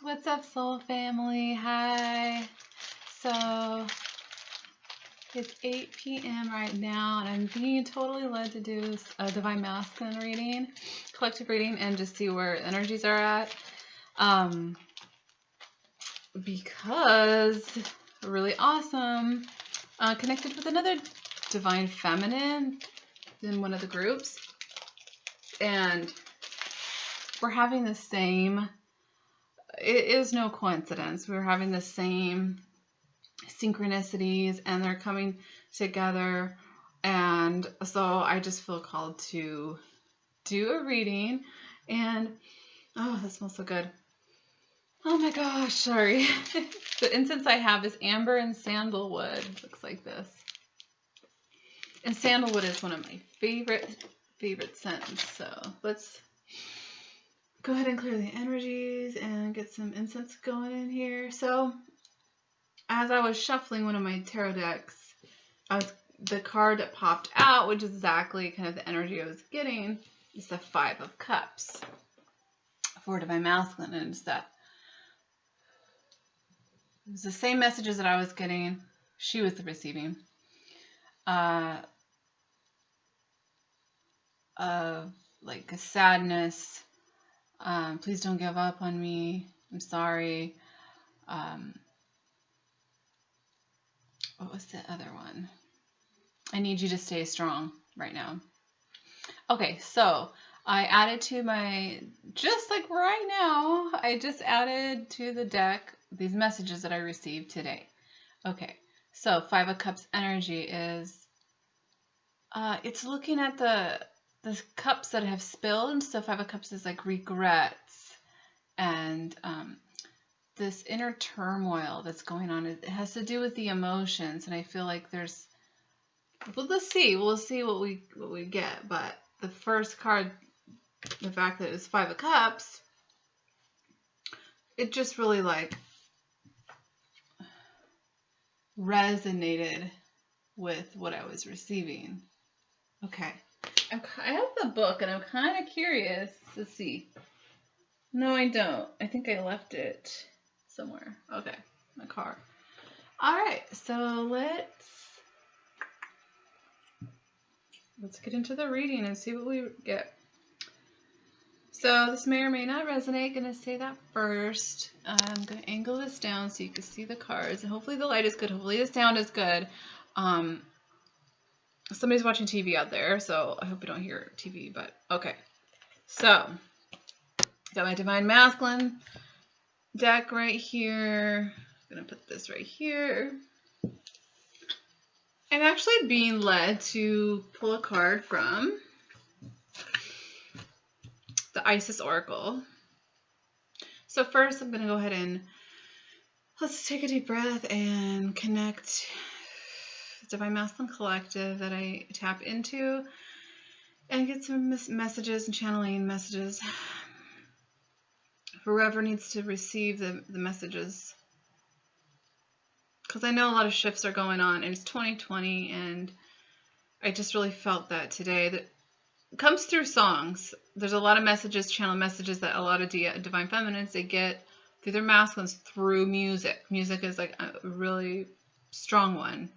What's up, soul family? Hi. So it's 8 p.m. right now, and I'm being totally led to do a divine masculine reading, collective reading, and just see where energies are at. Because really awesome. Connected with another divine feminine in one of the groups, and we're having the same. It is no coincidence. We're having the same synchronicities, and they're coming together. And so I just feel called to do a reading. And oh, that smells so good. Oh my gosh, sorry. The incense I have is amber and sandalwood. It looks like this. And sandalwood is one of my favorite scents. So let's go ahead and clear the energies and get some incense going in here. So as I was shuffling one of my tarot decks, the card that popped out, which is exactly kind of the energy I was getting, is the Five of Cups for Divine Masculine. And it's that it was the same messages that I was getting, she was receiving. Of like a sadness. Please don't give up on me. I'm sorry. What was the other one? I need you to stay strong right now. Okay, so I added to my, just like right now, I just added to the deck these messages that I received today. Okay, so Five of Cups energy is, it's looking at the cups that have spilled. So Five of Cups is like regrets and this inner turmoil that's going on. It has to do with the emotions, and I feel like there's, well, we'll see what we get. But the first card, the fact that it was Five of Cups, it just really like resonated with what I was receiving. Okay. I have the book, and I'm kind of curious to see. No, I don't. I think I left it somewhere. Okay, my car. All right, so let's get into the reading and see what we get. So this may or may not resonate. Gonna say that first. I'm gonna angle this down so you can see the cards, and hopefully the light is good. Hopefully the sound is good. Somebody's watching TV out there, so I hope you don't hear TV, but okay. So, got my Divine Masculine deck right here. I'm going to put this right here. I'm actually being led to pull a card from the Isis Oracle. So first, I'm going to go ahead and let's take a deep breath and connect Divine Masculine Collective that I tap into and get some messages and channeling messages for whoever needs to receive the messages, because I know a lot of shifts are going on, and it's 2020, and I just really felt that today. That comes through songs. There's a lot of messages, channel messages that a lot of Divine Feminines, they get through their masculines through music. Music is like a really strong one.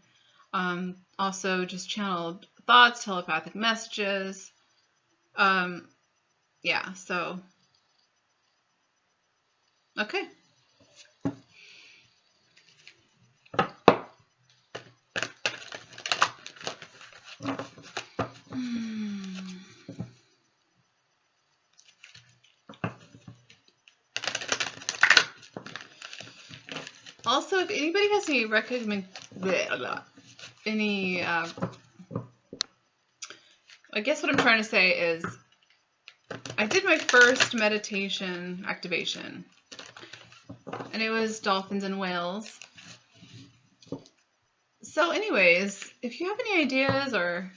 Also just channeled thoughts, telepathic messages. Yeah, so okay. Also, if anybody has any I guess what I'm trying to say is I did my first meditation activation, and it was dolphins and whales. So anyways, if you have any ideas, or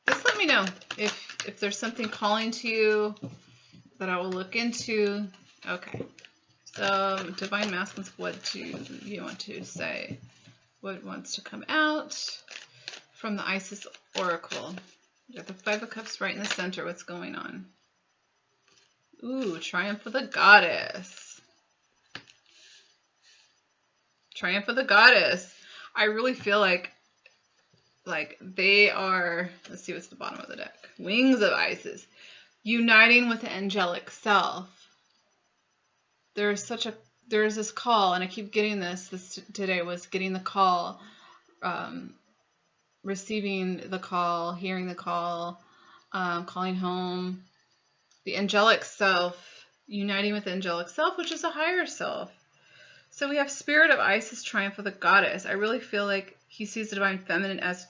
just let me know if there's something calling to you that I will look into. Okay. So Divine Masculines, what do you want to say? What wants to come out from the Isis Oracle? You got the Five of Cups right in the center. What's going on? Ooh, Triumph of the Goddess. Triumph of the Goddess. I really feel like they are, let's see what's the bottom of the deck. Wings of Isis. Uniting with the angelic self. There's this call, and I keep getting this today was getting the call, receiving the call, hearing the call, calling home. The angelic self, uniting with the angelic self, which is a higher self. So we have Spirit of Isis, Triumph of the Goddess. I really feel like he sees the divine feminine as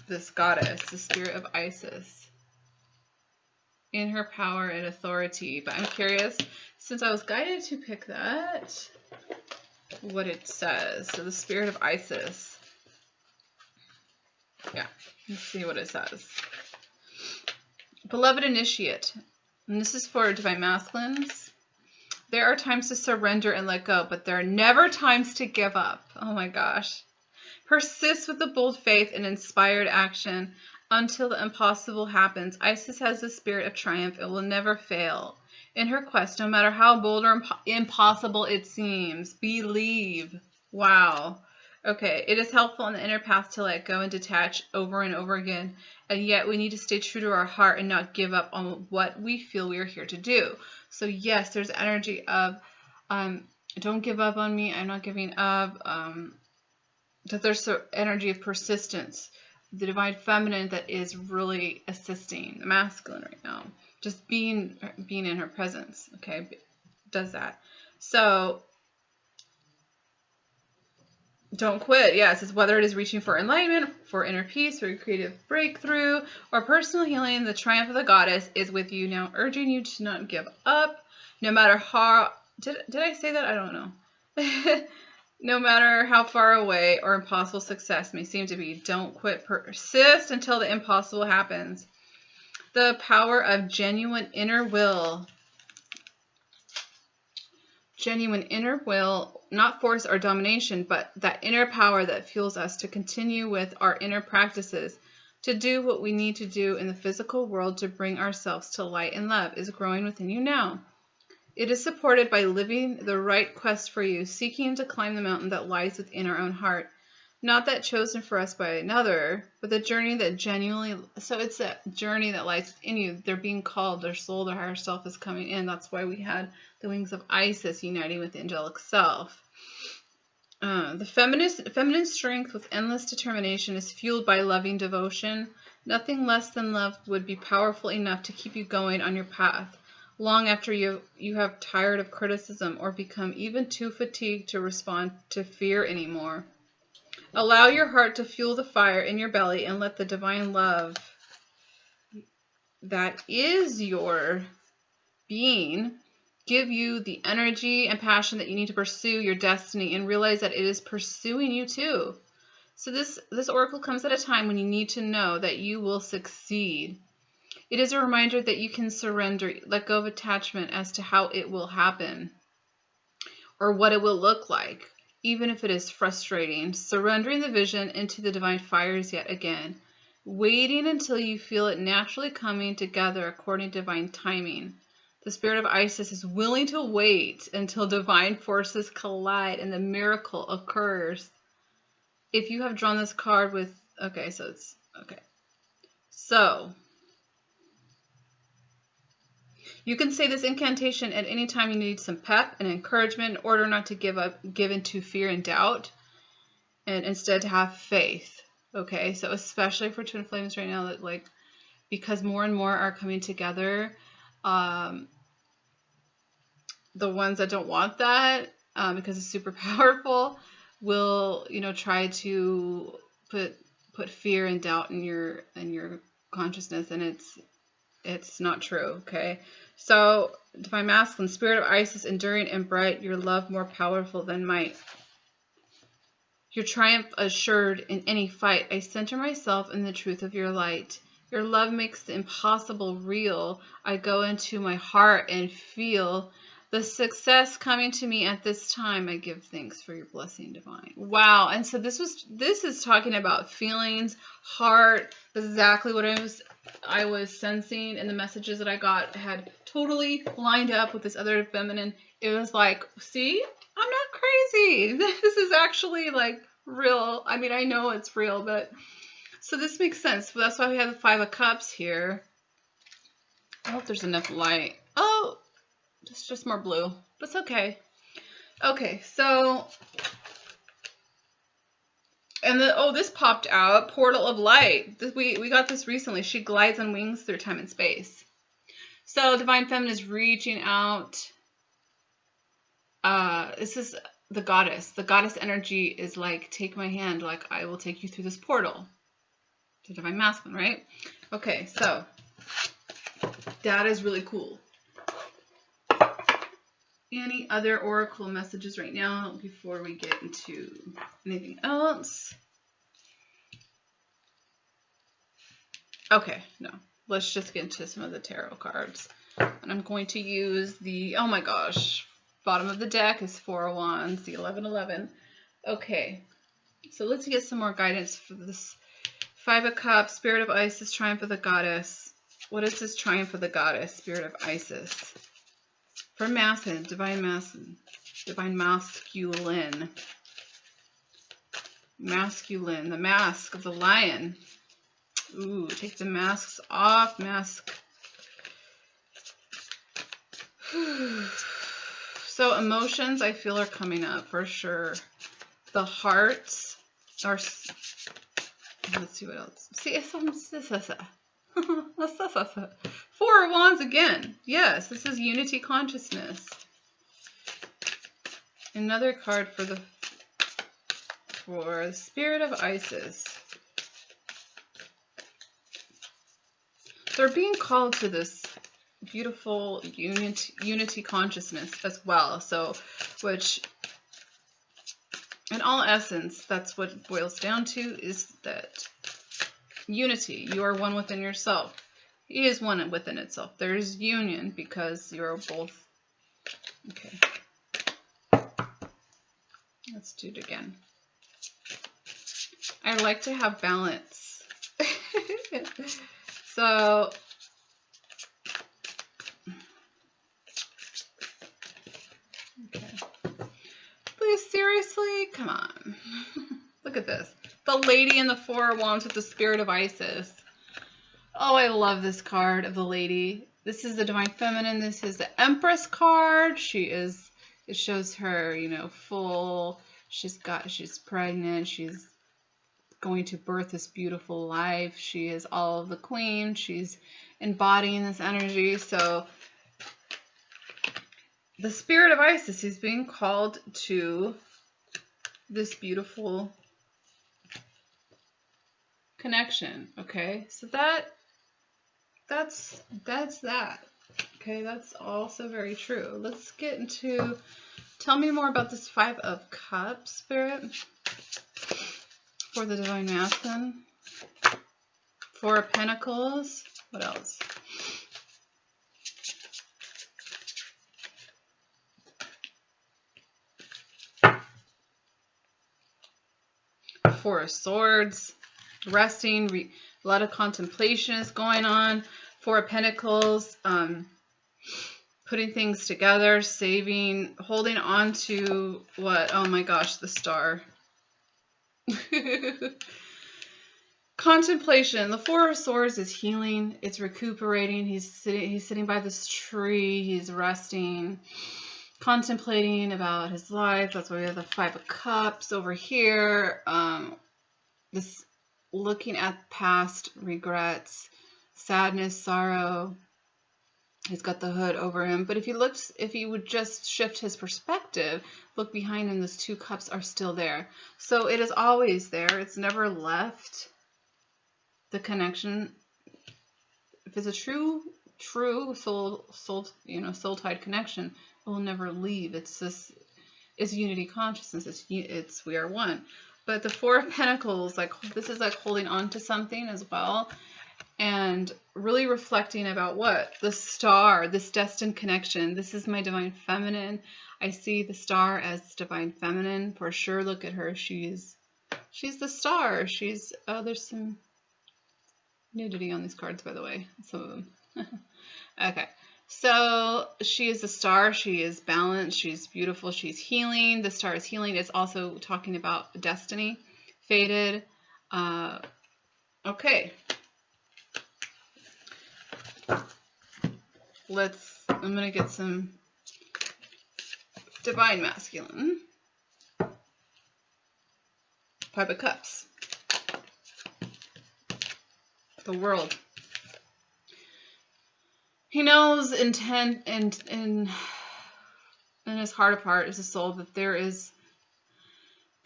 this goddess, the Spirit of Isis, in her power and authority. But I'm curious, since I was guided to pick that, what it says. So the Spirit of Isis. Yeah, let's see what it says. Beloved Initiate, and this is for divine masculines. There are times to surrender and let go, but there are never times to give up. Oh my gosh. Persist with the bold faith and inspired action until the impossible happens. Isis has the spirit of triumph. It will never fail. In her quest, no matter how bold or impossible it seems, believe. Wow. Okay, it is helpful on the inner path to let go and detach over and over again, and yet we need to stay true to our heart and not give up on what we feel we are here to do. So yes, there's energy of, don't give up on me, I'm not giving up, that there's the energy of persistence, the divine feminine that is really assisting the masculine right now, just being in her presence, okay, does that. So don't quit. Yeah, it says whether it is reaching for enlightenment, for inner peace, or creative breakthrough, or personal healing, the triumph of the goddess is with you now, urging you to not give up, no matter how. Did I say that? I don't know. No matter how far away or impossible success may seem to be, don't quit. Persist until the impossible happens. The power of genuine inner will. Genuine inner will, not force or domination, but that inner power that fuels us to continue with our inner practices, to do what we need to do in the physical world to bring ourselves to light and love, is growing within you now. It is supported by living the right quest for you, seeking to climb the mountain that lies within our own heart. Not that chosen for us by another, but the journey that genuinely, so it's a journey that lies within you. They're being called, their soul, their higher self is coming in. That's why we had the wings of Isis uniting with the angelic self. The feminine strength with endless determination is fueled by loving devotion. Nothing less than love would be powerful enough to keep you going on your path, long after you have tired of criticism or become even too fatigued to respond to fear anymore. Allow your heart to fuel the fire in your belly and let the divine love that is your being give you the energy and passion that you need to pursue your destiny, and realize that it is pursuing you too. So this oracle comes at a time when you need to know that you will succeed. It is a reminder that you can surrender, let go of attachment as to how it will happen or what it will look like. Even if it is frustrating, surrendering the vision into the divine fires yet again, waiting until you feel it naturally coming together according to divine timing. The spirit of Isis is willing to wait until divine forces collide and the miracle occurs. If you have drawn this card with, so you can say this incantation at any time you need some pep and encouragement in order not to give into fear and doubt, and instead to have faith. Okay, so especially for twin flames right now, that because more and more are coming together, the ones that don't want that, because it's super powerful, will try to put fear and doubt in your consciousness, and it's not true. Okay, so divine masculine, spirit of Isis, enduring and bright, your love more powerful than might, your triumph assured in any fight. I center myself in the truth of your light. Your love makes the impossible real. I go into my heart and feel the success coming to me at this time. I give thanks for your blessing, divine. Wow. And so this is talking about feelings, heart. Exactly what I was sensing, and the messages that I got had totally lined up with this other feminine. It was like, see, I'm not crazy. This is actually like real. I mean, I know it's real, but so this makes sense. That's why we have the Five of Cups here. I hope there's enough light. Oh, it's just more blue, but it's okay. Okay, so, and this popped out, Portal of Light. We got this recently. She glides on wings through time and space. So Divine Feminine is reaching out. This is the goddess. The goddess energy is like, take my hand, like I will take you through this portal. The Divine Masculine, right? Okay, so that is really cool. Any other oracle messages right now before we get into anything else? Okay, no. Let's just get into some of the tarot cards. And I'm going to use the, oh my gosh, bottom of the deck is Four of Wands, the 1111. Okay, so let's get some more guidance for this. Five of Cups, Spirit of Isis, Triumph of the Goddess. What is this Triumph of the Goddess, Spirit of Isis? For masculine, divine masculine. Masculine, the mask of the lion. Ooh, take the masks off, mask. So emotions, I feel, are coming up for sure. The hearts are, let's see what else. See, it's Four of Wands again. Yes, this is unity consciousness. Another card for the Spirit of Isis. They're being called to this beautiful unity consciousness as well. So, which in all essence, that's what it boils down to, is that unity. You are one within yourself. He is one within itself. There is union because you're both. Okay. Let's do it again. I like to have balance. So, okay. Please, seriously? Come on. Look at this. The Lady in the Four of Wands with the Spirit of Isis. Oh, I love this card of the Lady. This is the Divine Feminine. This is the Empress card. It shows her, you know, full, she's pregnant. She's going to birth this beautiful life. She is all of the queen. She's embodying this energy. So the Spirit of Isis is being called to this beautiful connection. Okay, so that's that. Okay, that's also very true. Let's get into, tell me more about this Five of Cups, Spirit, for the Divine Masculine. Four of Pentacles. What else? Four of Swords. Resting. A lot of contemplation is going on. Four of Pentacles. Putting things together. Saving. Holding on to what? Oh my gosh, the Star. Contemplation. The Four of Swords is healing. It's recuperating. He's sitting by this tree. He's resting, contemplating about his life. That's why we have the Five of Cups over here. This looking at past regrets, sadness, sorrow. He's got the hood over him. But if he would just shift his perspective, look behind him, those two cups are still there. So it is always there. It's never left. The connection, if it's a true soul-tied connection, it will never leave. It's unity consciousness. It's we are one. But the Four of Pentacles, like this is like holding on to something as well. And really reflecting about what? The Star, this destined connection. This is my Divine Feminine. I see the Star as Divine Feminine for sure. Look at her. She's the Star. There's some nudity on these cards, by the way. Some of them. Okay. So she is a star. She is balanced. She's beautiful. She's healing. The star is healing. It's also talking about destiny, fated. Okay. I'm going to get some Divine Masculine. 5 of Cups. The World. He knows intent and in his heart of heart, his soul, that there's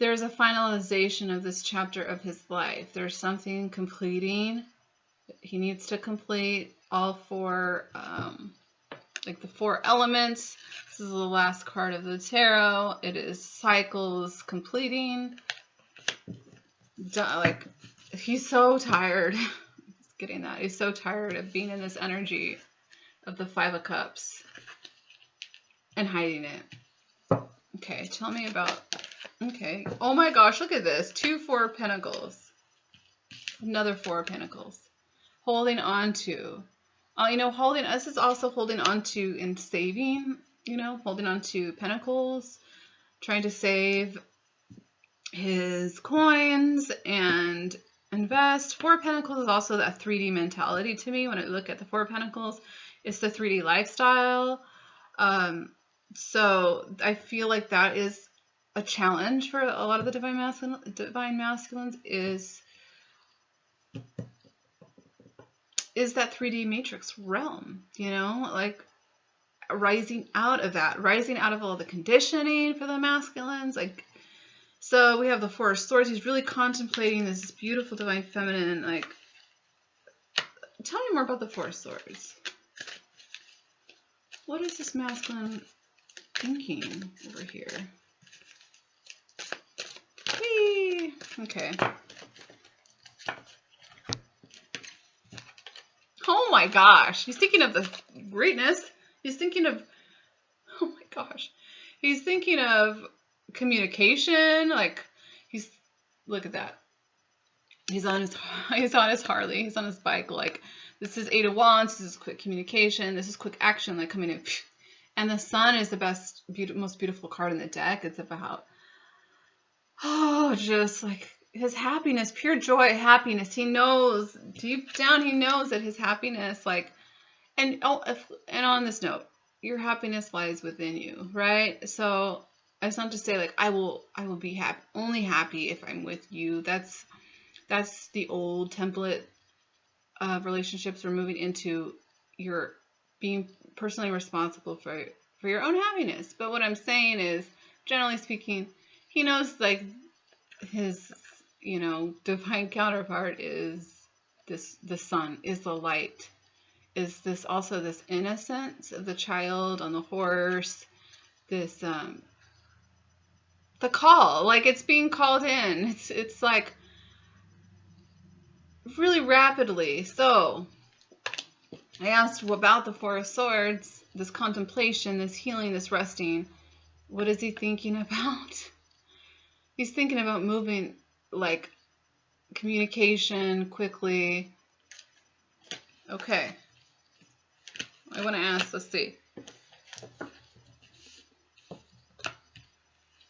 a finalization of this chapter of his life. There's something completing. He needs to complete all 4, like the 4 elements. This is the last card of the tarot. It is cycles completing. Like, he's so tired. Getting that. He's so tired of being in this energy of the 5 of Cups and hiding it. Okay, tell me about... Okay. Oh my gosh, look at this. 2 4 of Pentacles. Another 4 of Pentacles. Holding on to. You know, this is also holding on to and saving, you know, holding on to Pentacles, trying to save his coins and invest. 4 of Pentacles is also that 3D mentality to me. When I look at the 4 of Pentacles, it's the 3D lifestyle. So I feel like that is a challenge for a lot of the divine masculines is that 3D matrix realm, you know, like rising out of that, rising out of all the conditioning for the masculines. Like, so we have the 4 of Swords. He's really contemplating this beautiful divine feminine. Like, tell me more about the 4 of Swords. What is this masculine thinking over here? Whee! Okay. Oh my gosh. He's thinking of the greatness. He's thinking of, oh my gosh. He's thinking of communication. Like, look at that. He's on his Harley. He's on his bike. Like, this is 8 of Wands. This is quick communication. This is quick action. Like, coming in. And the Sun is the most beautiful card in the deck. It's about, just like his happiness, pure joy, happiness. He knows deep down, he knows that his happiness, like, and on this note, your happiness lies within you, right? So it's not to say like I will be happy, only happy if I'm with you. That's the old template of relationships. We're moving into your being personally responsible for your own happiness. But what I'm saying is, generally speaking, he knows like his, you know, divine counterpart is the sun, is the light, is this also this innocence of the child on the horse, this the call, like it's being called in. It's like really rapidly. So I asked about the 4 of Swords, this contemplation, this healing, this resting. What is he thinking about? He's thinking about moving, like, communication quickly. Okay. I want to ask, let's see.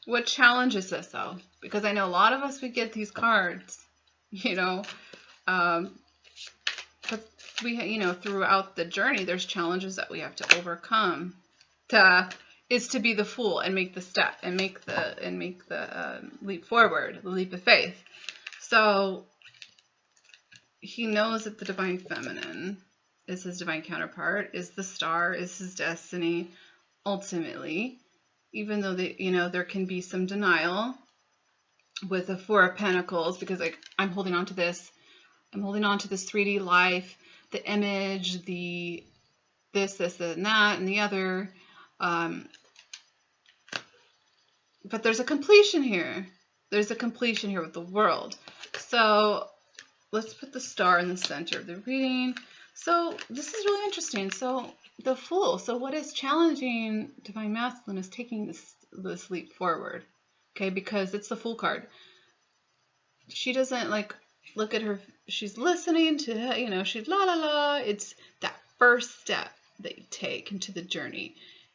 What challenges this, though? Because I know a lot of us, we get these cards, you know, but we, you know, throughout the journey, there's challenges that we have to overcome. Is to be the fool and make the step and make the leap forward, the leap of faith. So he knows that the divine feminine is his divine counterpart, is the star, is his destiny. Ultimately, even though there can be some denial with the 4 of Pentacles, because like I'm holding on to this 3D life, the image, the this and that and the other. But there's a completion here. There's a completion here with the world. So let's put the star in the center of the reading. So this is really interesting. So the Fool. So what is challenging divine masculine is taking this leap forward. Okay, because it's the Fool card. She doesn't like look at her. She's listening to, she's la la la. It's that first step. that you take into the journey.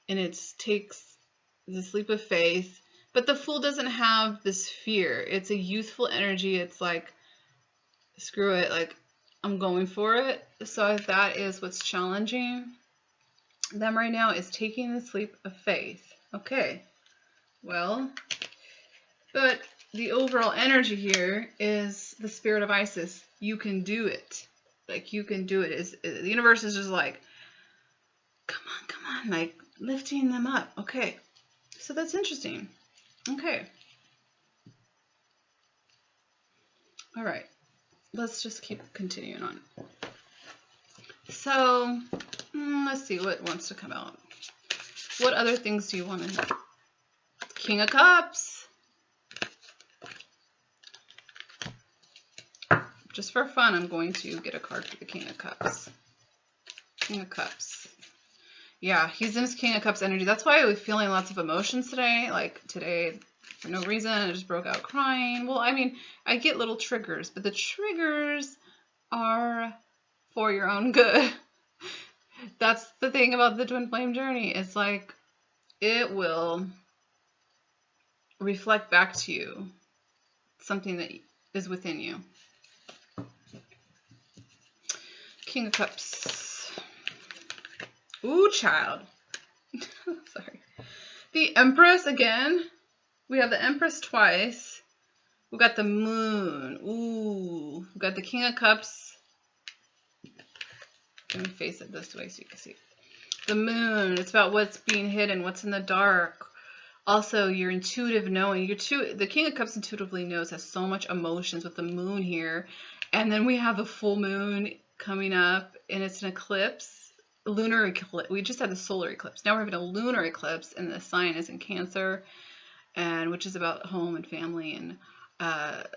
And it takes this leap of faith. But the Fool doesn't have this fear. It's a youthful energy. It's like, screw it, like, I'm going for it. So that is what's challenging them right now, is taking this leap of faith. Okay, well, but the overall energy here is the spirit of Isis. You can do it. Like, you can do it. The universe is just like, come on, like lifting them up. Okay, so that's interesting. Okay, all right, let's just keep continuing on. So let's see what wants to come out. What other things do you want to know? King of Cups. Just for fun, I'm going to get a card for the King of Cups. King of Cups. Yeah, he's in his King of Cups energy. That's why I was feeling lots of emotions today. Like today, for no reason, I just broke out crying. Well, I mean, I get little triggers, but the triggers are for your own good. That's the thing about the Twin Flame journey. It's like, it will reflect back to you something that is within you. King of Cups. Ooh, child. Sorry. The Empress again. We have the Empress twice. We got the Moon. Ooh. We got the King of Cups. Let me face it this way so you can see. The Moon. It's about what's being hidden, what's in the dark. Also, your intuitive knowing. The King of Cups intuitively knows, has so much emotions with the Moon here. And then we have the full moon coming up, and it's an eclipse, lunar eclipse. We just had the solar eclipse. Now we're having a lunar eclipse, and the sign is in Cancer, and which is about home and family and but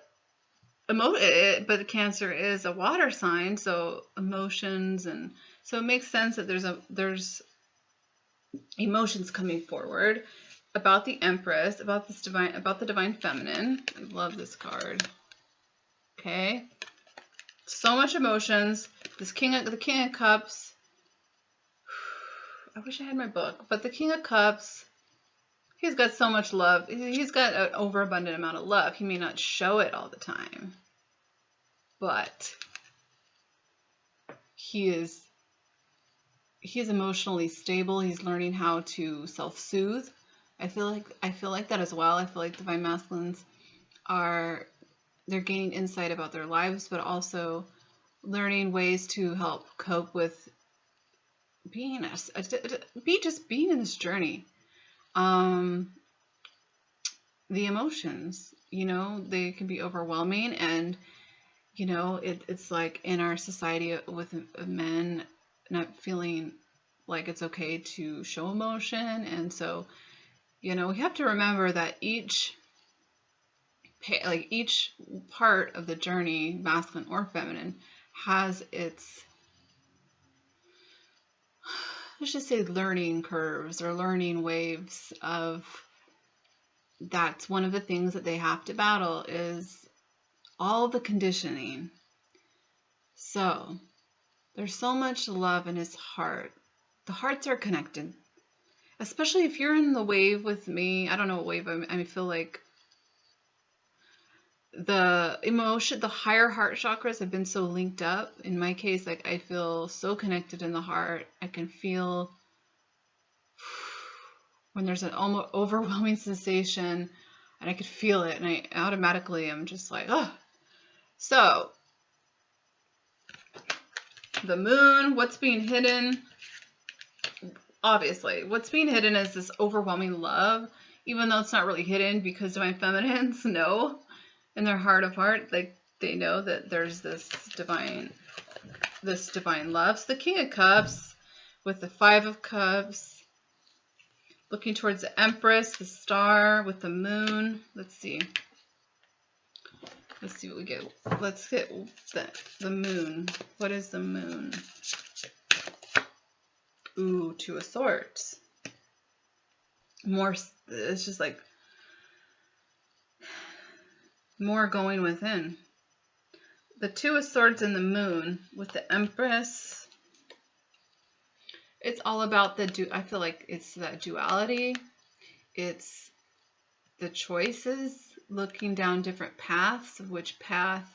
Cancer is a water sign, so emotions, and so it makes sense that there's emotions coming forward about the Empress, about the divine feminine. I love this card. Okay. So much emotions. The King of Cups. I wish I had my book, but the King of Cups, he's got so much love. He's got an overabundant amount of love. He may not show it all the time, but he is emotionally stable. He's learning how to self-soothe. I feel like that as well. I feel like divine masculines they're gaining insight about their lives, but also learning ways to help cope with being being in this journey. The emotions, they can be overwhelming, and it's like in our society with men not feeling like it's okay to show emotion, and so we have to remember that each part of the journey, masculine or feminine, has its, let's just say, learning curves or learning waves of, that's one of the things that they have to battle, is all the conditioning. So there's so much love in his heart. The hearts are connected, especially if you're in the wave with me. I don't know what wave I feel like the higher heart chakras have been so linked up. In my case, like, I feel so connected in the heart. I can feel when there's an almost overwhelming sensation, and I could feel it, and I automatically am just like, oh. So the Moon, what's being hidden? Obviously, what's being hidden is this overwhelming love, even though it's not really hidden, because divine feminines know in their heart of heart, like, they know that there's this divine love. So the King of Cups with the Five of Cups, looking towards the Empress, the Star with the Moon. Let's see what we get. Let's get the Moon. What is the Moon? Ooh, Two of Swords. It's just like more going within. The Two of Swords and the Moon with the Empress. it's all about I feel like it's that duality. It's the choices, looking down different paths, of which path,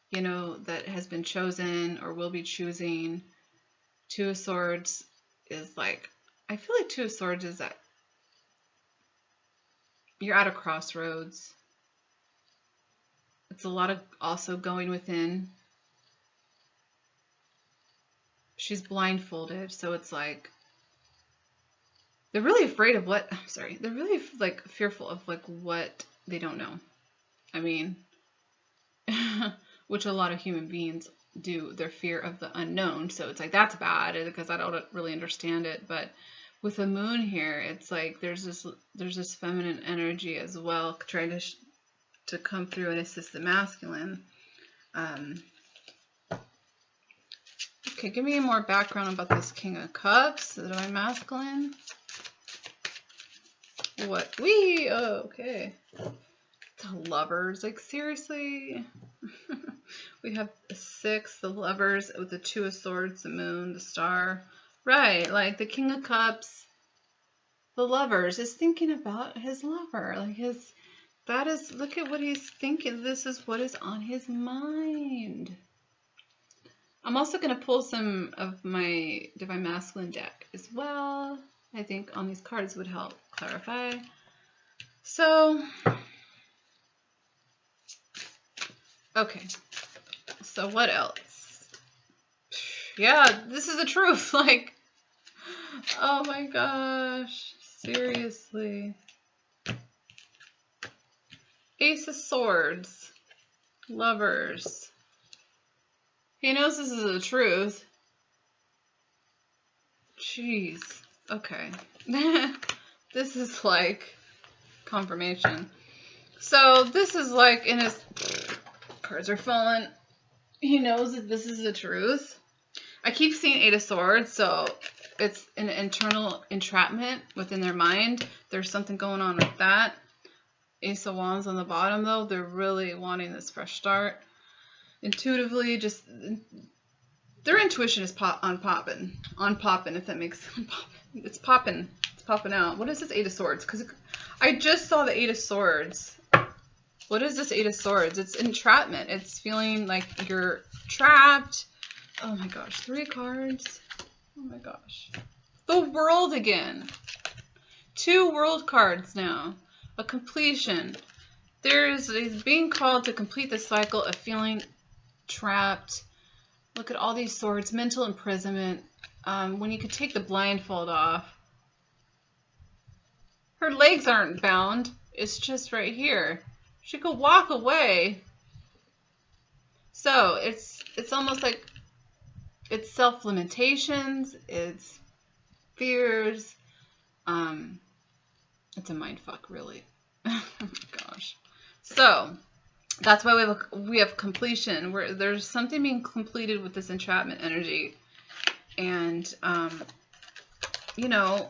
you know, that has been chosen or will be choosing. Two of Swords is like, I feel like Two of Swords is that you're at a crossroads. It's a lot of also going within. She's blindfolded, so it's like they're really afraid of what, I'm sorry, they're really like fearful of like what they don't know. I mean, which a lot of human beings do. Their fear of the unknown. So it's like, that's bad because I don't really understand it. But with the moon here, it's like there's this feminine energy as well, trying to come through and assist the masculine. Okay, give me more background about this King of Cups, the Divine Masculine. What we, oh, okay. The Lovers, like seriously. We have a 6, the Lovers with the 2 of Swords, the Moon, the Star. Right, like the King of Cups, the Lovers is thinking about his lover. Like that is, look at what he's thinking. This is what is on his mind. I'm also going to pull some of my Divine Masculine deck as well. I think on these cards would help clarify. So, okay. So what else? Yeah, this is the truth. Like, oh my gosh. Seriously. Ace of Swords. Lovers. He knows this is the truth. Jeez. Okay. This is like confirmation. So this is like in his cards are falling. He knows that this is the truth. I keep seeing 8 of Swords, so it's an internal entrapment within their mind. There's something going on with that. Ace of Wands on the bottom, though. They're really wanting this fresh start. Intuitively, just their intuition is popping, if that makes sense. It's popping out. What is this 8 of Swords? Because I just saw the 8 of Swords. What is this 8 of Swords? It's entrapment. It's feeling like you're trapped. Oh my gosh, 3 cards. Oh my gosh. The World again. 2 World cards now. A completion. He's being called to complete the cycle of feeling trapped. Look at all these swords. Mental imprisonment. When you could take the blindfold off. Her legs aren't bound. It's just right here. She could walk away. So it's almost like it's self-limitations. It's fears. It's a mind fuck, really. Oh my gosh. So that's why we have completion, where there's something being completed with this entrapment energy. And you know,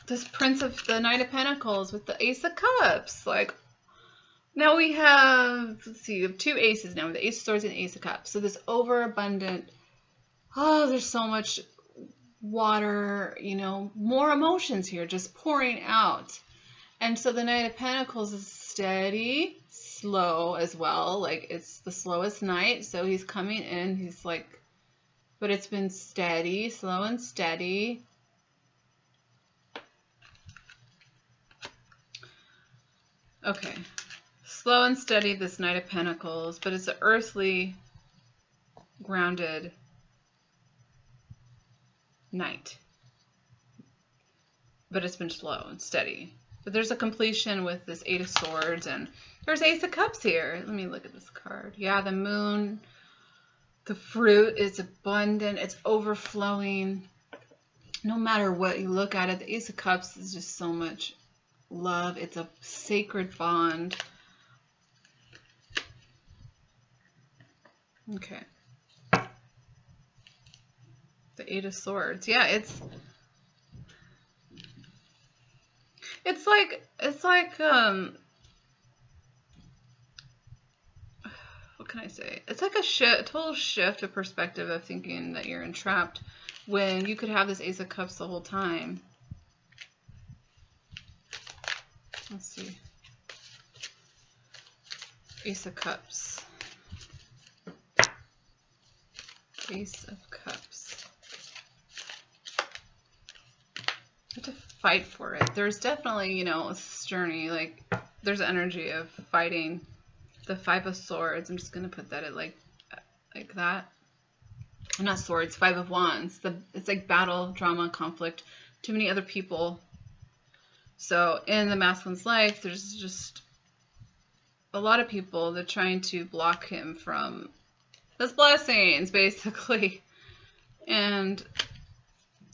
this Prince of the Knight of Pentacles with the Ace of Cups. Like, now we have, let's see, we have 2 aces now, the Ace of Swords and Ace of Cups. So this overabundant, oh, there's so much water, you know, more emotions here just pouring out. And so the Knight of Pentacles is steady, slow as well. Like, it's the slowest knight. So he's coming in, he's like, but it's been steady, slow and steady. Okay. Slow and steady, this Knight of Pentacles, but it's an earthly, grounded knight. But it's been slow and steady. But there's a completion with this 8 of Swords, and there's Ace of Cups here. Let me look at this card. Yeah, the moon, the fruit is abundant, it's overflowing. No matter what you look at it, the Ace of Cups is just so much love. It's a sacred bond. Okay. The 8 of Swords. Yeah, it's like what can I say? It's like a total shift of perspective of thinking that you're entrapped when you could have this Ace of Cups the whole time. Let's see. Ace of Cups. Ace of Cups. You have to fight for it. There's definitely, you know, a journey. Like, there's energy of fighting. The Five of Swords. I'm just going to put that at like that. Not swords, Five of Wands. It's like battle, drama, conflict. Too many other people. So in the masculine's life, there's just a lot of people that are trying to block him from his blessings, basically. And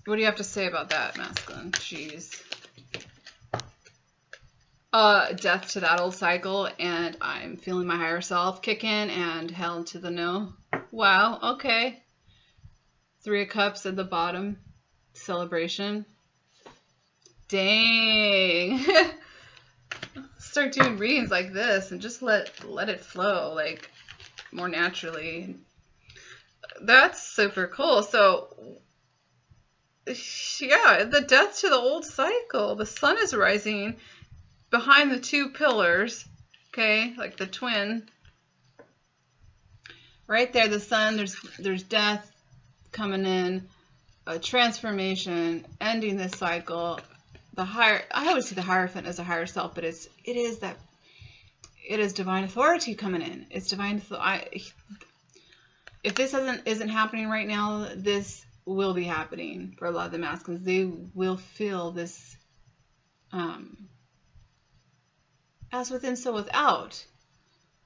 what do you have to say about that, masculine? Jeez. Death to that old cycle, and I'm feeling my higher self kick in, and hell to the no. Wow, okay. Three of Cups at the bottom. Celebration. Dang. Start doing readings like this and just let it flow like more naturally. That's super cool. So yeah, the death to the old cycle. The sun is rising behind the two pillars. Okay, like the twin. Right there, the sun, there's death coming in, a transformation, ending this cycle. I always see the Hierophant as a higher self, but it is divine authority coming in. It's divine. If this isn't happening right now, this will be happening for a lot of the masculines. They will feel this, as within, so without.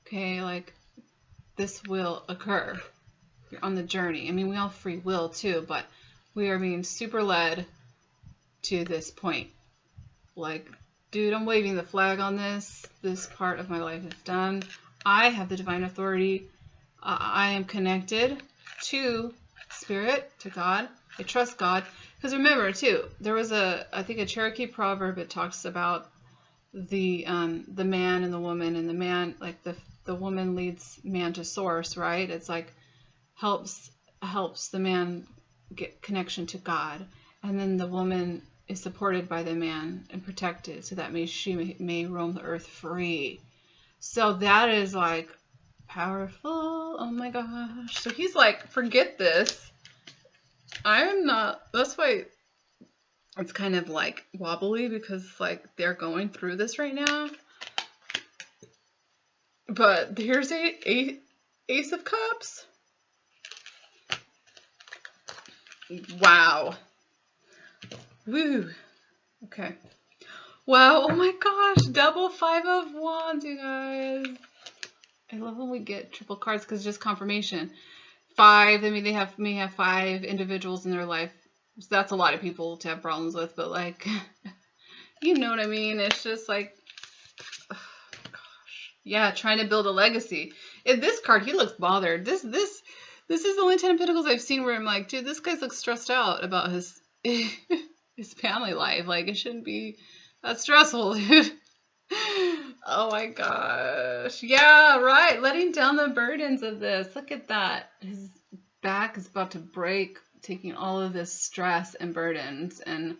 Okay, like this will occur. You're on the journey. I mean, we all free will too, but we are being super led to this point. Like, dude, I'm waving the flag on this. This part of my life is done. I have the divine authority. I am connected to Spirit, to God. I trust God. Because remember, too, there was I think a Cherokee proverb. It talks about the man and the woman, and the man, like the woman leads man to source, right? It's like helps the man get connection to God, and then the woman is supported by the man and protected, so that she may roam the earth free. So that is like powerful. Oh my gosh. So he's like, forget this. I'm not. That's why it's kind of like wobbly, because like they're going through this right now. But here's a Ace of Cups. Wow. Woo. Okay. Wow. Oh my gosh. Double Five of Wands, you guys. I love when we get triple cards because it's just confirmation. Five. I mean, they may have five individuals in their life. So that's a lot of people to have problems with, but like, you know what I mean? It's just like, oh my gosh. Yeah, trying to build a legacy. In this card, he looks bothered. This is the only 10 of Pentacles I've seen where I'm like, dude, this guy looks stressed out about his family life. Like, it shouldn't be that stressful, dude. Oh my gosh. Yeah, right. Letting down the burdens of this. Look at that. His back is about to break, taking all of this stress and burdens, and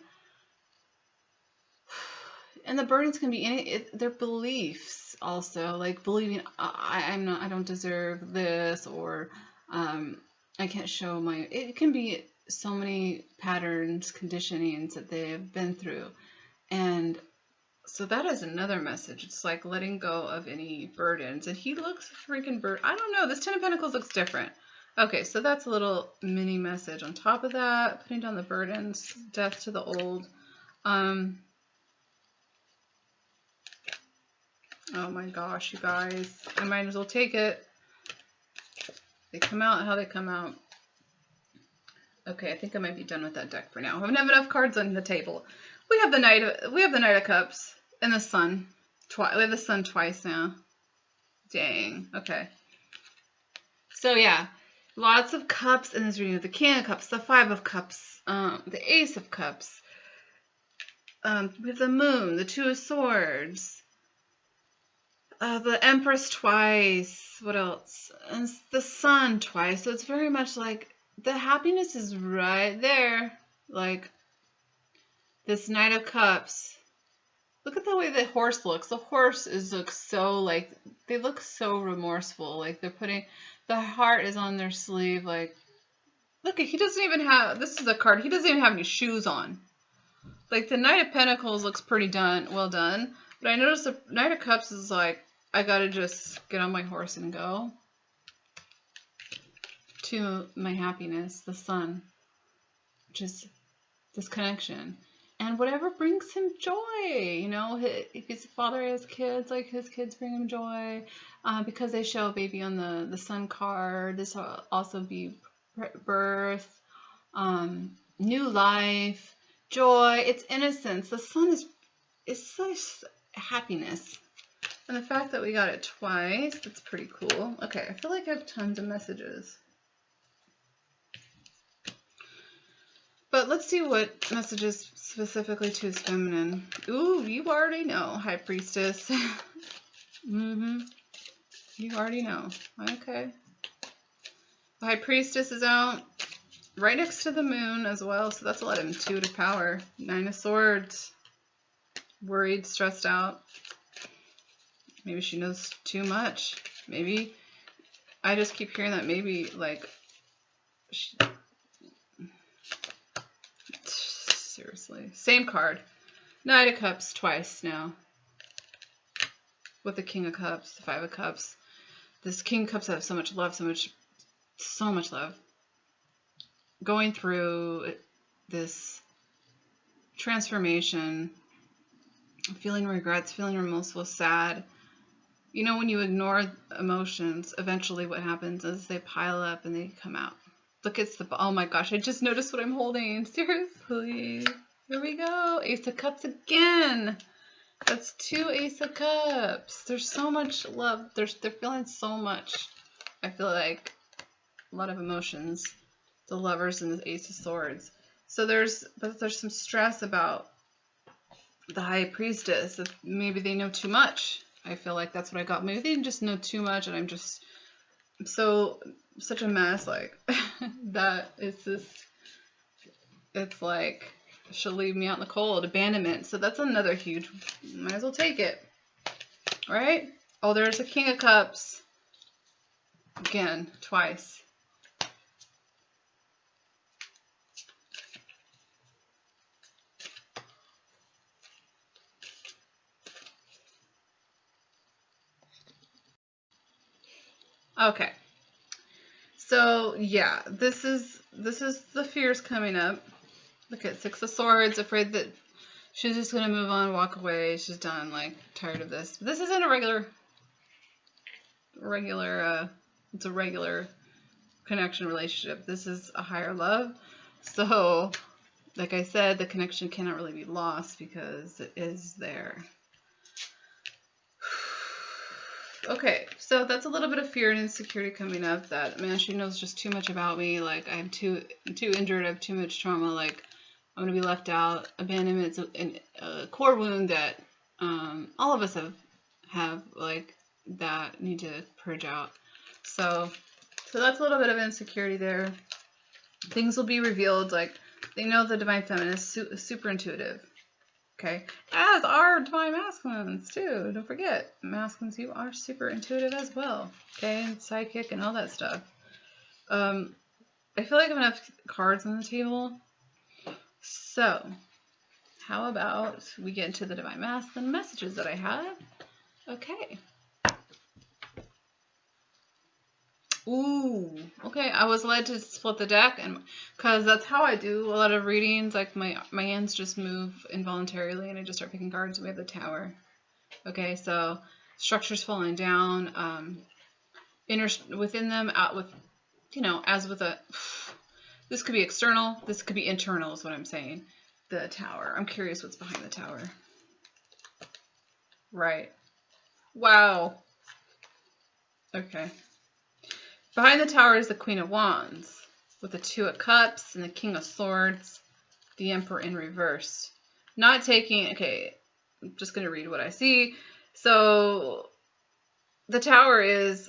the burdens can be their beliefs also, like believing I don't deserve this, or I can't show it can be so many patterns, conditionings that they have been through. And so that is another message. It's like letting go of any burdens. And he looks freaking I don't know. This 10 of Pentacles looks different. Okay, so that's a little mini message on top of that. Putting down the burdens. Death to the old. Oh my gosh, you guys. I might as well take it. They come out how they come out. Okay, I think I might be done with that deck for now. I don't have enough cards on the table. We have the Knight of Cups and the Sun. We have the Sun twice now. Dang. Okay. So yeah, lots of cups in this reading. The King of Cups, the Five of Cups, the Ace of Cups. We have the Moon, the Two of Swords, the Empress twice. What else? And the Sun twice. So it's very much like the happiness is right there. Like this Knight of Cups. Look at the way the horse looks. The horse looks so like, they look so remorseful. Like they're putting, the heart is on their sleeve. Like, look, he doesn't even have, this is a card, he doesn't even have any shoes on. Like the Knight of Pentacles looks pretty well done. But I noticed the Knight of Cups is like, I gotta just get on my horse and go to my happiness, the sun, which is this connection. And whatever brings him joy, you know, if he's a father, he has kids, like his kids bring him joy, because they show a baby on the sun card. This will also be birth, new life, joy. It's innocence. The sun is such happiness. And the fact that we got it twice, that's pretty cool. Okay, I feel like I have tons of messages. But let's see what messages specifically to his feminine. Ooh, you already know, High Priestess. You already know. Okay. The High Priestess is out right next to the moon as well, so that's a lot of intuitive power. 9 of Swords. Worried, stressed out. Maybe she knows too much. Maybe, I just keep hearing that maybe, like, seriously. Same card. Knight of Cups twice now. With the King of Cups, the 5 of Cups. This King of Cups have so much love, so much love. Going through this transformation, feeling regrets, feeling remorseful, sad. You know, when you ignore emotions, eventually what happens is they pile up and they come out. Look, it's the, oh my gosh, I just noticed what I'm holding. Seriously. Here we go. Ace of Cups again. That's 2 Ace of Cups. There's so much love. They're feeling so much. I feel like a lot of emotions. The Lovers and the Ace of Swords. So there's some stress about the High Priestess. If maybe they know too much. I feel like that's what I got. Maybe they just know too much and I'm such a mess, like that it's this, it's like she'll leave me out in the cold. Abandonment. So that's another huge, might as well take it, right? Oh, there's a King of Cups again, twice. Okay. So yeah, this is the fears coming up. Look at 6 of Swords, afraid that she's just gonna move on, walk away. She's done, like tired of this. This isn't a regular. It's a regular connection relationship. This is a higher love. So, like I said, the connection cannot really be lost because it is there. Okay, so that's a little bit of fear and insecurity coming up, that, man, she knows just too much about me, like I'm too injured, I have too much trauma, like I'm going to be left out. Abandonment is a core wound that all of us have like that need to purge out. So that's a little bit of insecurity there. Things will be revealed, like they know the Divine Feminine is super intuitive. Okay, as are Divine Masculines too. Don't forget, Masculines, you are super intuitive as well. Okay, and psychic and all that stuff. I feel like I have enough cards on the table. So, how about we get into the Divine Masculine messages that I have? Okay. Ooh, okay. I was led to split the deck, and because that's how I do a lot of readings. Like my hands just move involuntarily, and I just start picking cards. We have the Tower. Okay, so structures falling down, within them, out with, you know, as with a. This could be external. This could be internal. Is what I'm saying. The Tower. I'm curious what's behind the Tower. Right. Wow. Okay. Behind the Tower is the Queen of Wands with the 2 of Cups and the King of Swords, the Emperor in reverse. Not taking, okay, I'm just going to read what I see. So the Tower is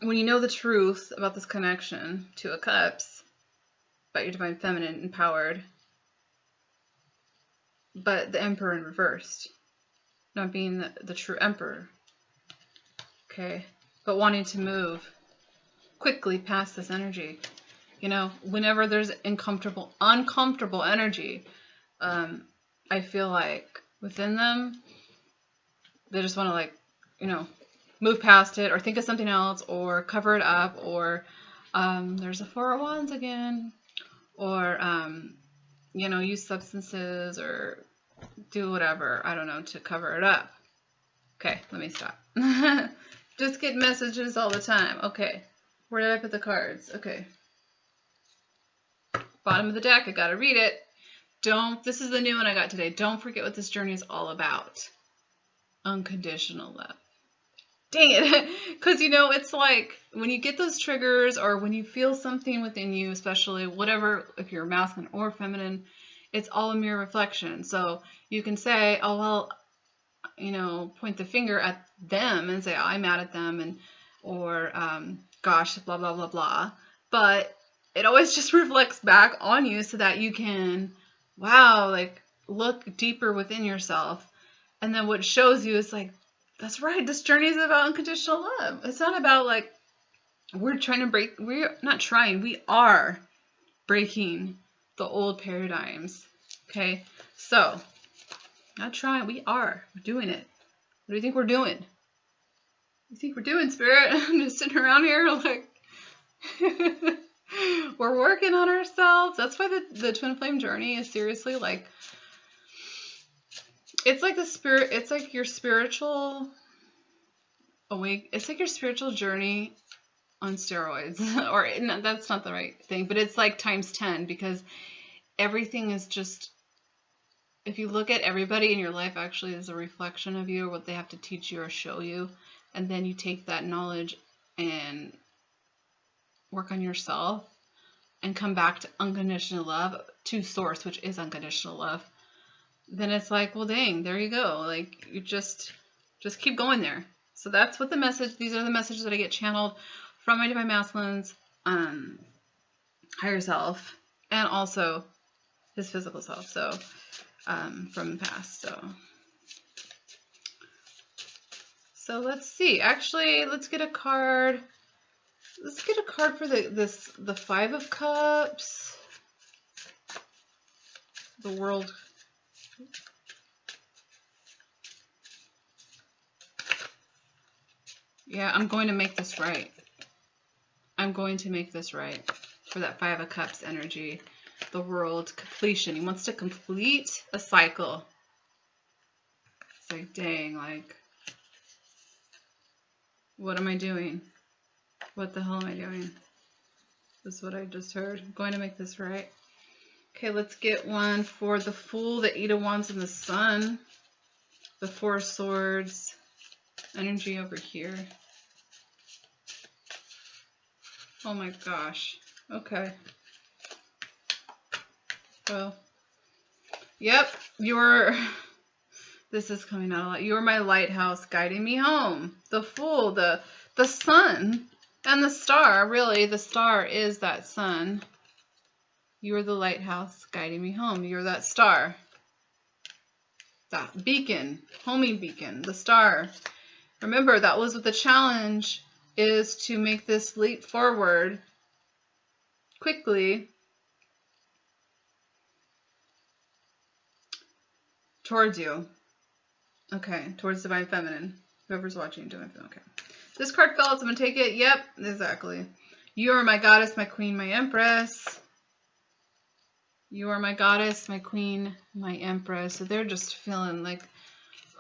when you know the truth about this connection to a cups, about your divine feminine empowered, but the emperor in reversed, not being the true emperor, okay, but wanting to move quickly past this energy. You know, whenever there's uncomfortable energy, I feel like within them, they just want to, like, you know, move past it or think of something else or cover it up, or there's a Four of Wands again, or you know, use substances or do whatever, I don't know, to cover it up. Okay, let me stop. Just get messages all the time. Okay, where did I put the cards? Okay, bottom of the deck, I gotta read it. This is the new one I got today. Don't forget what this journey is all about. Unconditional love. Dang it. Because, you know, it's like when you get those triggers or when you feel something within you, especially whatever, if you're masculine or feminine, it's all a mirror reflection. So you can say, oh, well, you know, point the finger at them and say, oh, I'm mad at them, or gosh, blah, blah, blah, blah. But it always just reflects back on you so that you can, wow, like, look deeper within yourself. And then what shows you is like, that's right, this journey is about unconditional love. It's not about, like, we're breaking the old paradigms. Okay, so not trying, we're doing it. What do you think we're doing? What do you think we're doing, Spirit? I'm just sitting around here like we're working on ourselves. That's why the twin flame journey is seriously like, it's like it's like your spiritual it's like your spiritual journey on steroids. Or no, that's not the right thing, but it's like times 10, because everything is just, if you look at everybody in your life actually as a reflection of you, or what they have to teach you or show you, and then you take that knowledge and work on yourself and come back to unconditional love, to source, which is unconditional love, then it's like, well, dang, there you go. Like, you just keep going there. So that's what these are the messages that I get channeled from my divine masculines, higher self, and also his physical self. So from the past. So let's see. Actually, let's get a card. Let's get a card for the Five of Cups. The World. Yeah, I'm going to make this right. I'm going to make this right for that Five of Cups energy. The World, completion. He wants to complete a cycle. It's like, dang, like, what am I doing? What the hell am I doing? This is what I just heard. I'm going to make this right. Okay, let's get one for the Fool, the Eight of Wands, and the Sun. The Four of Swords. Energy over here. Oh my gosh. Okay. Well, yep, this is coming out a lot. You're my lighthouse guiding me home. The Fool, the Sun, and the Star. Really, the Star is that sun. You're the lighthouse guiding me home. You're that star. That beacon, homing beacon, the star. Remember, that was what the challenge is, to make this leap forward quickly towards you. Okay, towards divine feminine. Whoever's watching divine feminine. Okay. This card fell, so I'm going to take it. Yep, exactly. You are my goddess, my queen, my empress. You are my goddess, my queen, my empress. So they're just feeling like,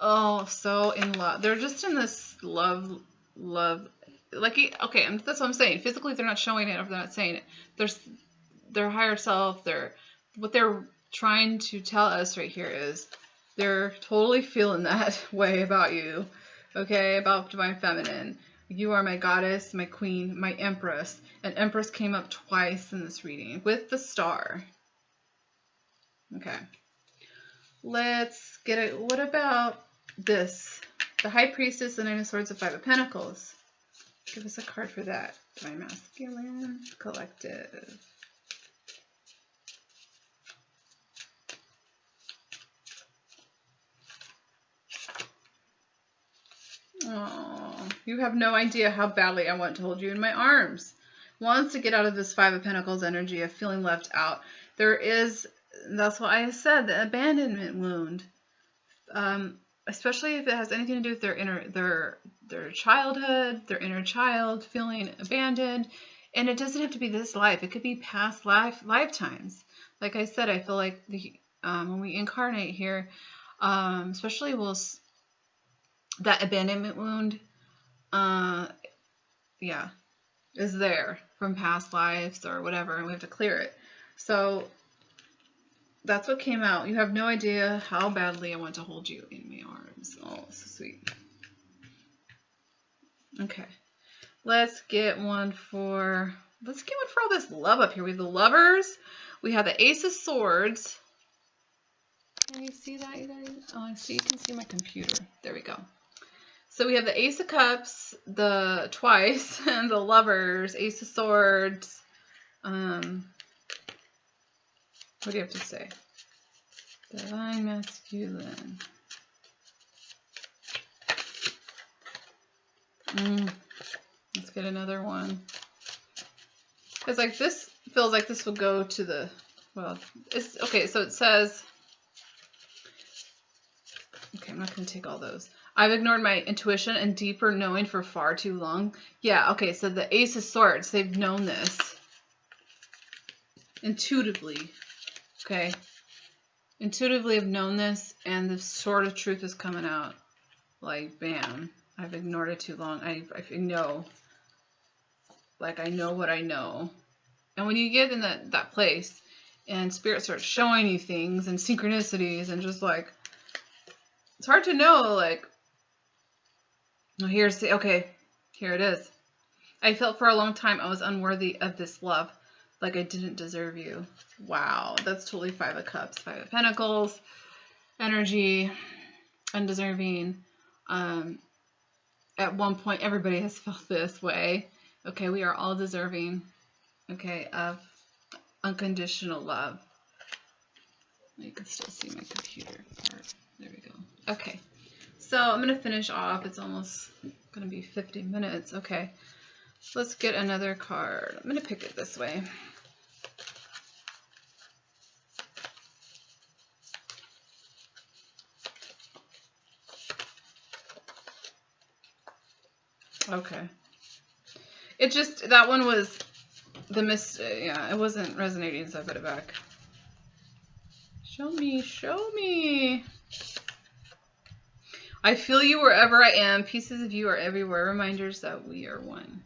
oh, so in love. They're just in this love. Like, okay, that's what I'm saying. Physically, they're not showing it, or they're not saying it. There's their higher self. What they're trying to tell us right here is they're totally feeling that way about you. Okay, about divine feminine. You are my goddess, my queen, my empress. And empress came up twice in this reading with the star. Okay. Let's get it. What about this? The High Priestess, the Nine of Swords, the Five of Pentacles. Give us a card for that. Divine Masculine Collective. Oh, you have no idea how badly I want to hold you in my arms. Wants to get out of this Five of Pentacles energy of feeling left out. That's why I said the abandonment wound. Especially if it has anything to do with their childhood, their inner child feeling abandoned. And it doesn't have to be this life. It could be past lifetimes. Like I said, I feel like when we incarnate here, especially that abandonment wound, is there from past lives or whatever, and we have to clear it. So that's what came out. You have no idea how badly I want to hold you in my arms. Oh, so sweet. Okay. Let's get one for all this love up here. We have the Lovers. We have the Ace of Swords. Can you see that, you guys? Oh, I see. You can see my computer. There we go. So we have the Ace of Cups, the twice, and the Lovers, Ace of Swords. What do you have to say? Divine Masculine. Let's get another one. Because like this feels like this will go to the, well, it's okay. So it says, okay, I'm not going to take all those. I've ignored my intuition and deeper knowing for far too long. Yeah, okay, so the Ace of Swords, they've known this intuitively, okay? Intuitively have known this, and the sword of truth is coming out. Like, bam. I've ignored it too long. I know. Like, I know what I know. And when you get in that place, and Spirit starts showing you things, and synchronicities, and just like, it's hard to know, like, oh, here it is. I felt for a long time I was unworthy of this love, like I didn't deserve you. Wow, that's totally Five of Cups, Five of Pentacles, energy, undeserving. At one point, everybody has felt this way. Okay, we are all deserving, okay, of unconditional love. You can still see my computer part. There we go. Okay. So I'm going to finish off. It's almost going to be 50 minutes. Okay. Let's get another card. I'm going to pick it this way. Okay. It just, that one was it wasn't resonating, so I put it back. Show me, show me. I feel you wherever I am. Pieces of you are everywhere. Reminders that we are one.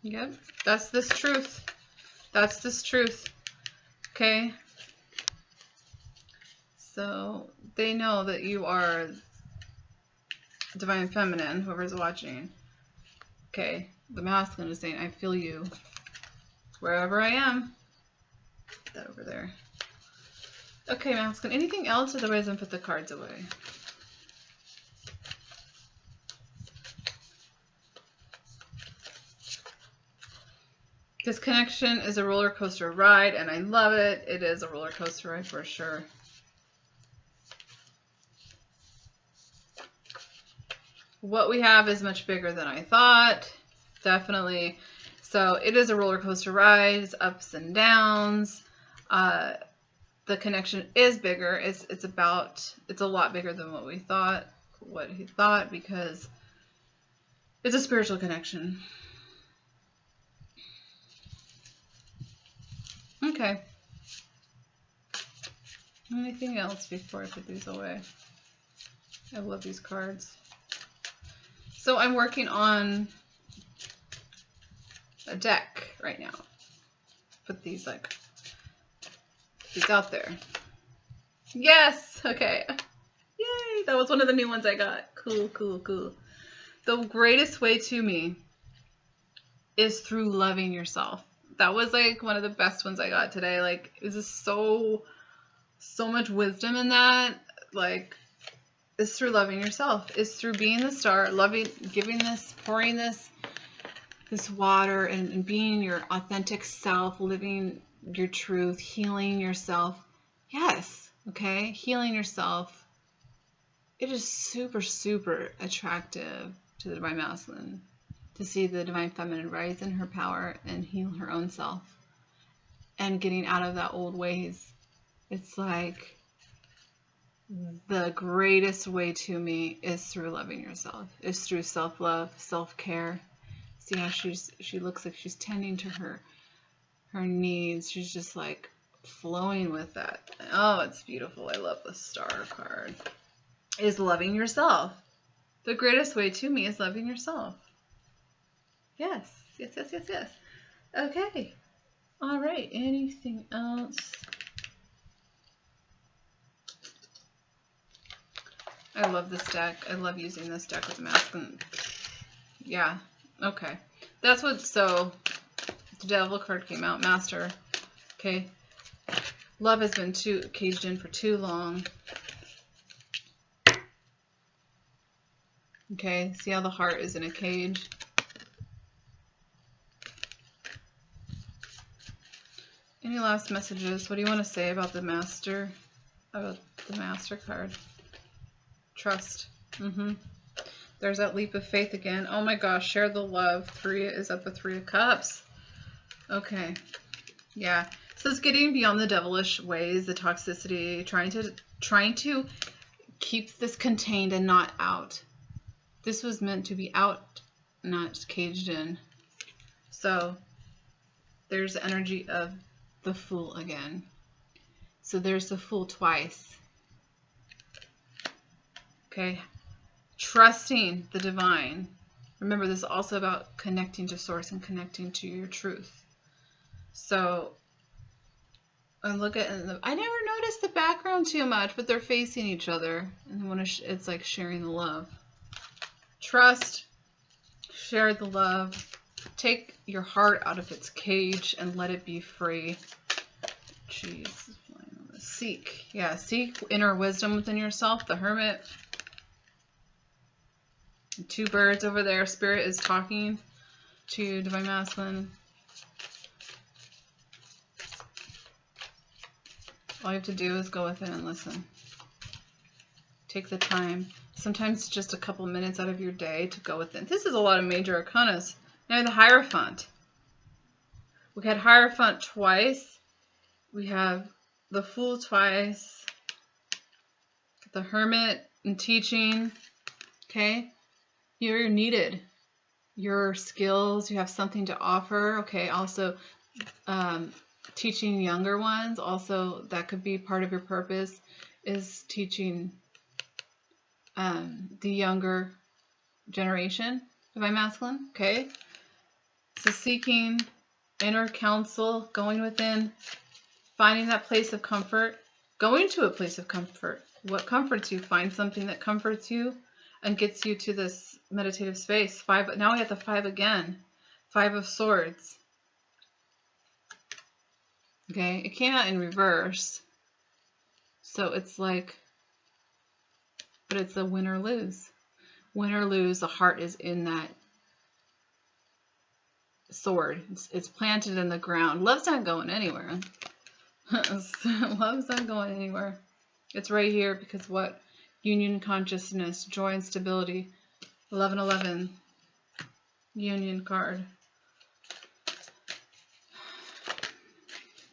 Yep. That's this truth. That's this truth. Okay. So they know that you are divine feminine, whoever's watching. Okay. The masculine is saying, I feel you wherever I am. Put that over there. Okay, masculine. Anything else? Otherwise, I'm put the cards away. This connection is a roller coaster ride, and I love it. It is a roller coaster ride for sure. What we have is much bigger than I thought. Definitely. So it is a roller coaster ride. It's ups and downs. The connection is bigger. It's a lot bigger than what he thought, because it's a spiritual connection. Okay. Anything else before I put these away? I love these cards. So I'm working on a deck right now. Put these out there. Yes! Okay. Yay! That was one of the new ones I got. Cool, cool, cool. The greatest way to me is through loving yourself. That was like one of the best ones I got today. Like, it was just so much wisdom in that. Like, is through loving yourself. It's through being the star, loving, giving this, pouring this water, and being your authentic self, living your truth, healing yourself. Yes, okay, healing yourself. It is super, super attractive to the Divine Masculine to see the Divine Feminine rise in her power and heal her own self and getting out of that old ways. It's like the greatest way to me is through loving yourself. It's through self-love, self-care. See how she looks like she's tending to her needs. She's just like flowing with that. Oh, it's beautiful. I love the star card. Is loving yourself. The greatest way to me is loving yourself. Yes. Yes, yes, yes, yes. Okay. All right. Anything else? I love this deck. I love using this deck with the masculine. Yeah. Okay. That's what, so the Devil card came out. Master. Okay. Love has been caged in for too long. Okay. See how the heart is in a cage? Any last messages? What do you want to say about the Master? About the Master card? Trust. There's that leap of faith again. Oh my gosh, share the love. 3 is at the 3 of Cups. Okay. Yeah. So it's getting beyond the devilish ways, the toxicity, trying to keep this contained and not out. This was meant to be out, not caged in. So there's the energy of the Fool again. So there's the Fool twice. Okay. Trusting the divine. Remember, this is also about connecting to source and connecting to your truth. So I look at, I never noticed the background too much, but they're facing each other, and it's like sharing the love. Trust, share the love, take your heart out of its cage and let it be free. Jeez, seek, yeah, seek inner wisdom within yourself. The Hermit. 2 birds over there. Spirit is talking to Divine Masculine. All you have to do is go within and listen. Take the time. Sometimes just a couple minutes out of your day to go within. This is a lot of major arcanas. Now the Hierophant. We had Hierophant twice. We have the Fool twice. The Hermit and teaching. Okay. You're needed. Your skills, you have something to offer. Okay, also teaching younger ones. Also, that could be part of your purpose, is teaching the younger generation, Divine Masculine. Okay, so seeking inner counsel, going within, finding that place of comfort, going to a place of comfort. What comforts you? Find something that comforts you and gets you to this meditative space. 5. Now we have the 5 again. 5 of Swords. Okay, it came out in reverse. So it's like, but it's a win or lose. Win or lose, the heart is in that sword. It's planted in the ground. Love's not going anywhere. Love's not going anywhere. It's right here because what? Union, consciousness, joy, and stability. 1111. Union card.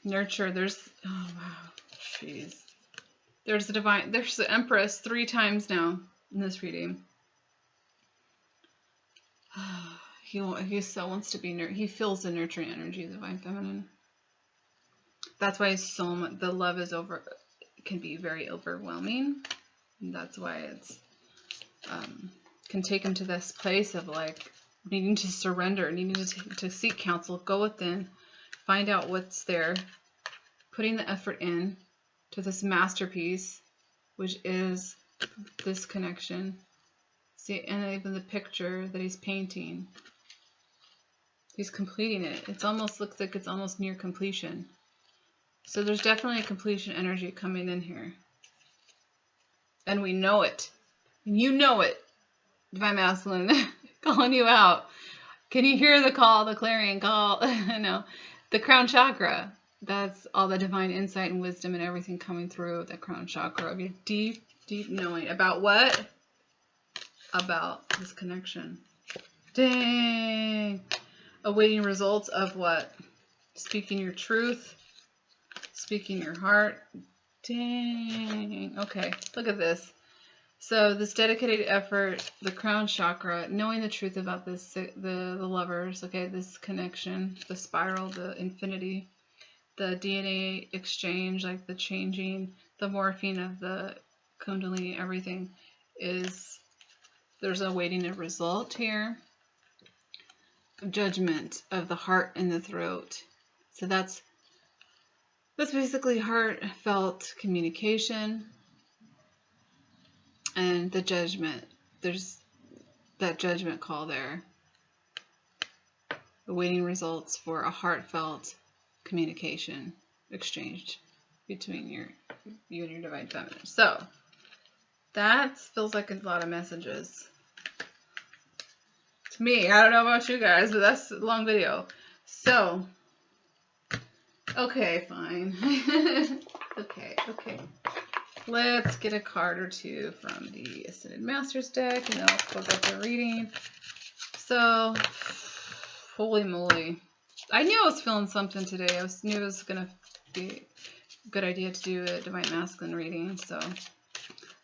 Nurture. There's, oh wow, jeez. There's the divine, there's the Empress 3 times now in this reading. He so wants to be he feels the nurturing energy of the Divine Feminine. That's why so much, the love is can be very overwhelming. And that's why it's can take him to this place of like needing to surrender, needing to seek counsel, go within, find out what's there, putting the effort in to this masterpiece, which is this connection. See, and even the picture that he's painting, he's completing it. It almost looks like it's almost near completion. So there's definitely a completion energy coming in here. And we know it. And you know it. Divine Masculine calling you out. Can you hear the call, the clarion call? No. The crown chakra. That's all the divine insight and wisdom and everything coming through the crown chakra of your deep, deep knowing. About what? About this connection. Dang. Awaiting results of what? Speaking your truth. Speaking your heart. Dang. Okay, look at this. So this dedicated effort, the crown chakra, knowing the truth about this, the lovers, okay, this connection, the spiral, the infinity, the DNA exchange, like the changing, the morphing of the kundalini, everything is, there's awaiting a result here. Judgment of the heart and the throat. So that's basically heartfelt communication. And the judgment, there's that judgment call there. Awaiting results for a heartfelt communication exchanged between you and your divine feminine. So that feels like a lot of messages to me. I don't know about you guys, but that's a long video. So, okay, fine. Okay. Let's get a card or two from the Ascended Masters deck, and then I'll close up the reading. So, holy moly. I knew I was feeling something today. I knew it was going to be a good idea to do a Divine Masculine reading.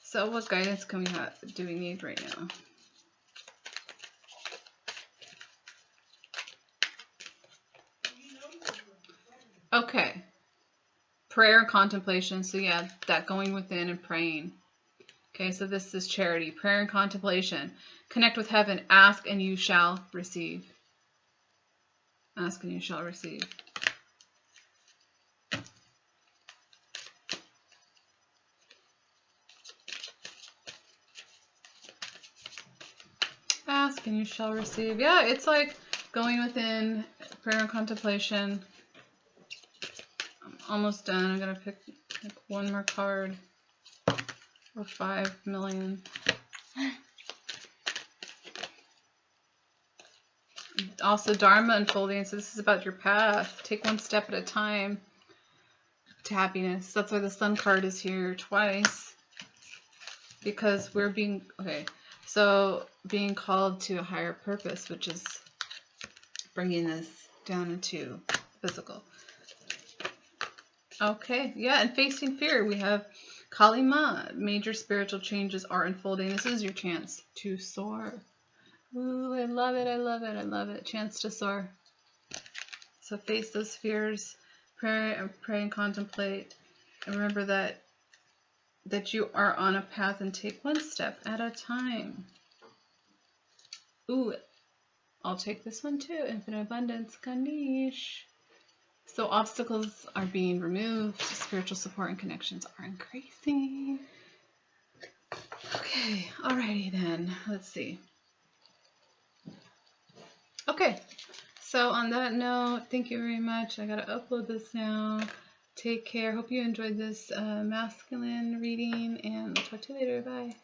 So what guidance do we need right now? Okay. Prayer and contemplation. So yeah, that going within and praying. Okay, so this is charity. Prayer and contemplation. Connect with heaven. Ask and you shall receive. Ask and you shall receive. Ask and you shall receive. Yeah, it's like going within, prayer and contemplation. I'm almost done. I'm going to pick one more card. Or 5 million. Also, Dharma unfolding. So this is about your path. Take one step at a time to happiness. That's why the Sun card is here twice. Because we're being, okay, so being called to a higher purpose, which is bringing this down into physical. Okay, yeah, and facing fear. We have Kali Ma. Major spiritual changes are unfolding. This is your chance to soar. Ooh, I love it, I love it, I love it. Chance to soar. So face those fears, pray and contemplate. And remember that you are on a path and take one step at a time. Ooh, I'll take this one too. Infinite abundance, Ganesh. So obstacles are being removed. Spiritual support and connections are increasing. Okay, alrighty then. Let's see. Okay, so on that note, thank you very much. I gotta upload this now. Take care. Hope you enjoyed this masculine reading, and I'll talk to you later. Bye.